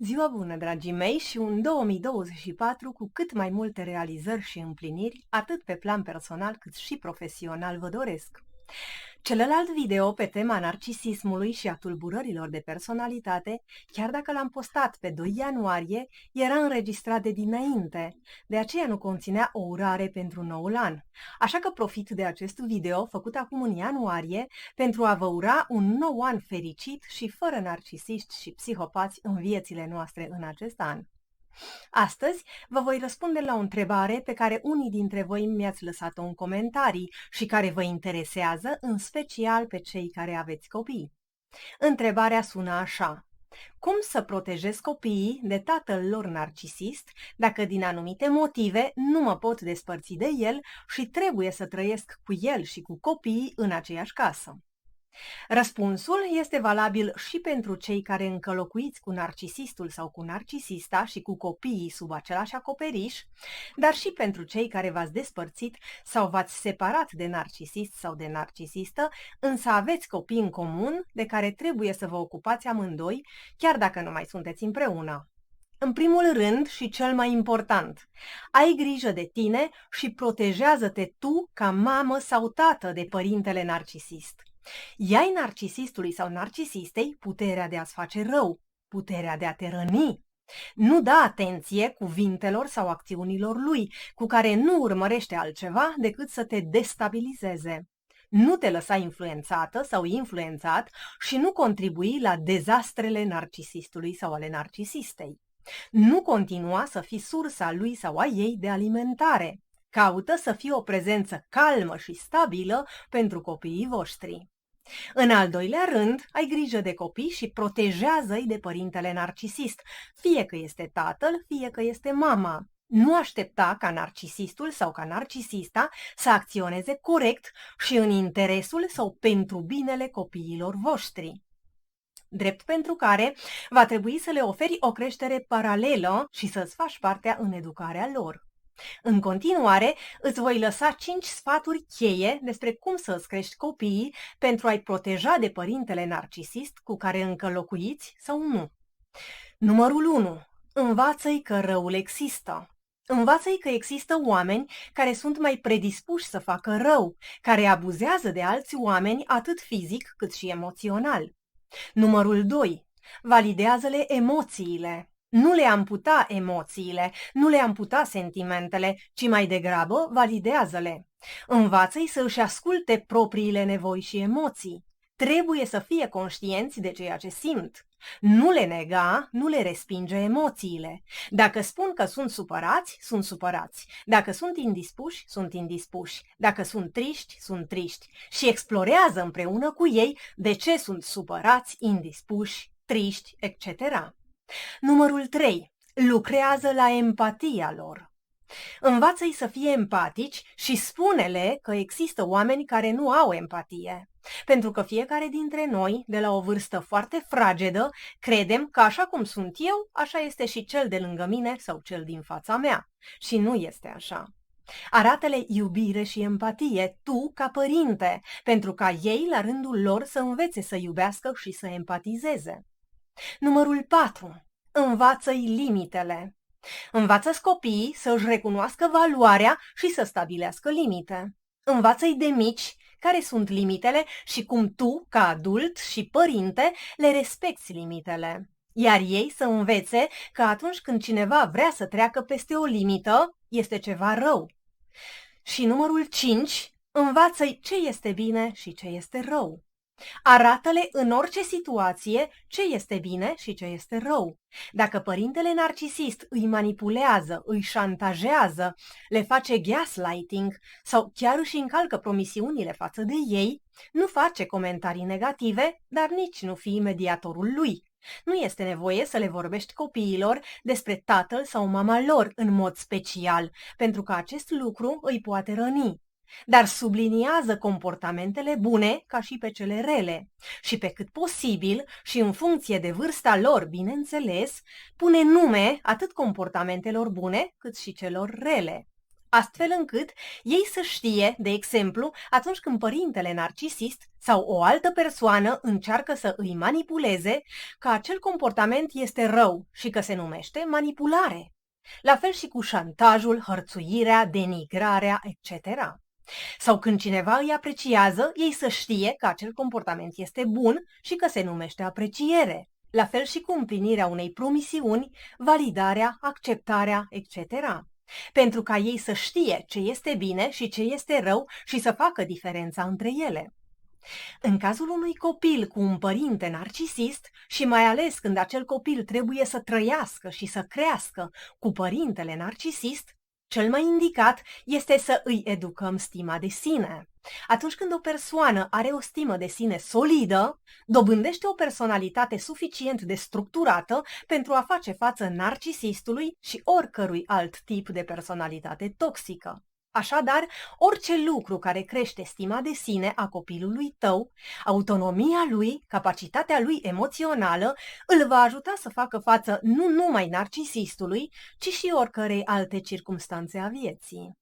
Ziua bună, dragii mei, și un 2024 cu cât mai multe realizări și împliniri, atât pe plan personal cât și profesional vă doresc. Celălalt video pe tema narcisismului și a tulburărilor de personalitate, chiar dacă l-am postat pe 2 ianuarie, era înregistrat de dinainte, de aceea nu conținea o urare pentru noul an. Așa că profit de acest video făcut acum în ianuarie pentru a vă ura un nou an fericit și fără narcisiști și psihopați în viețile noastre în acest an. Astăzi vă voi răspunde la o întrebare pe care unii dintre voi mi-ați lăsat-o în comentarii și care vă interesează, în special pe cei care aveți copii. Întrebarea sună așa: cum să protejez copiii de tatăl lor narcisist dacă din anumite motive nu mă pot despărți de el și trebuie să trăiesc cu el și cu copiii în aceeași casă? Răspunsul este valabil și pentru cei care încă locuiți cu narcisistul sau cu narcisista și cu copiii sub același acoperiș, dar și pentru cei care v-ați despărțit sau v-ați separat de narcisist sau de narcisistă, însă aveți copii în comun de care trebuie să vă ocupați amândoi, chiar dacă nu mai sunteți împreună. În primul rând și cel mai important, ai grijă de tine și protejează-te tu ca mamă sau tată de părintele narcisist. Ia-i narcisistului sau narcisistei puterea de a-ți face rău, puterea de a te răni. Nu da atenție cuvintelor sau acțiunilor lui, cu care nu urmărește altceva decât să te destabilizeze. Nu te lăsa influențată sau influențat și nu contribui la dezastrele narcisistului sau ale narcisistei. Nu continua să fii sursa lui sau a ei de alimentare. Caută să fii o prezență calmă și stabilă pentru copiii voștri. În al doilea rând, ai grijă de copii și protejează-i de părintele narcisist, fie că este tatăl, fie că este mama. Nu aștepta ca narcisistul sau ca narcisista să acționeze corect și în interesul sau pentru binele copiilor voștri. Drept pentru care va trebui să le oferi o creștere paralelă și să-ți faci partea în educarea lor. În continuare, îți voi lăsa 5 sfaturi cheie despre cum să îți crești copiii pentru a-i proteja de părintele narcisist cu care încă locuiți sau nu. Numărul 1. Învață-i că răul există. Învață-i că există oameni care sunt mai predispuși să facă rău, care abuzează de alți oameni atât fizic cât și emoțional. Numărul 2. Validează-le emoțiile. Nu le amputa emoțiile, nu le amputa sentimentele, ci mai degrabă validează-le. Învață-i să își asculte propriile nevoi și emoții. Trebuie să fie conștienți de ceea ce simt. Nu le nega, nu le respinge emoțiile. Dacă spun că sunt supărați, sunt supărați. Dacă sunt indispuși, sunt indispuși. Dacă sunt triști, sunt triști. Și explorează împreună cu ei de ce sunt supărați, indispuși, triști, etc. Numărul 3. Lucrează la empatia lor. Învață-i să fie empatici și spune-le că există oameni care nu au empatie. Pentru că fiecare dintre noi, de la o vârstă foarte fragedă, credem că așa cum sunt eu, așa este și cel de lângă mine sau cel din fața mea. Și nu este așa. Arată-le iubire și empatie, tu ca părinte, pentru ca ei, la rândul lor, să învețe să iubească și să empatizeze. Numărul 4. Învață-i limitele. Învață-ți copiii să își recunoască valoarea și să stabilească limite. Învață-i de mici care sunt limitele și cum tu, ca adult și părinte, le respecti limitele. Iar ei să învețe că atunci când cineva vrea să treacă peste o limită, este ceva rău. Și numărul 5. Învață-i ce este bine și ce este rău. Arată-le în orice situație ce este bine și ce este rău. Dacă părintele narcisist îi manipulează, îi șantajează, le face gaslighting sau chiar își încalcă promisiunile față de ei, nu face comentarii negative, dar nici nu fi mediatorul lui. Nu este nevoie să le vorbești copiilor despre tatăl sau mama lor în mod special, pentru că acest lucru îi poate răni. Dar subliniază comportamentele bune ca și pe cele rele și pe cât posibil și în funcție de vârsta lor, bineînțeles, pune nume atât comportamentelor bune cât și celor rele. astfel încât ei să știe, de exemplu, atunci când părintele narcisist sau o altă persoană încearcă să îi manipuleze, că acel comportament este rău și că se numește manipulare. La fel și cu șantajul, hărțuirea, denigrarea, etc. Sau când cineva îi apreciază, ei să știe că acel comportament este bun și că se numește apreciere. La fel și cu împlinirea unei promisiuni, validarea, acceptarea, etc. Pentru ca ei să știe ce este bine și ce este rău și să facă diferența între ele. În cazul unui copil cu un părinte narcisist și mai ales când acel copil trebuie să trăiască și să crească cu părintele narcisist, cel mai indicat este să îi educăm stima de sine. Atunci când o persoană are o stimă de sine solidă, dobândește o personalitate suficient de structurată pentru a face față narcisistului și oricărui alt tip de personalitate toxică. Așadar, orice lucru care crește stima de sine a copilului tău, autonomia lui, capacitatea lui emoțională, îl va ajuta să facă față nu numai narcisistului, ci și oricărei alte circumstanțe a vieții.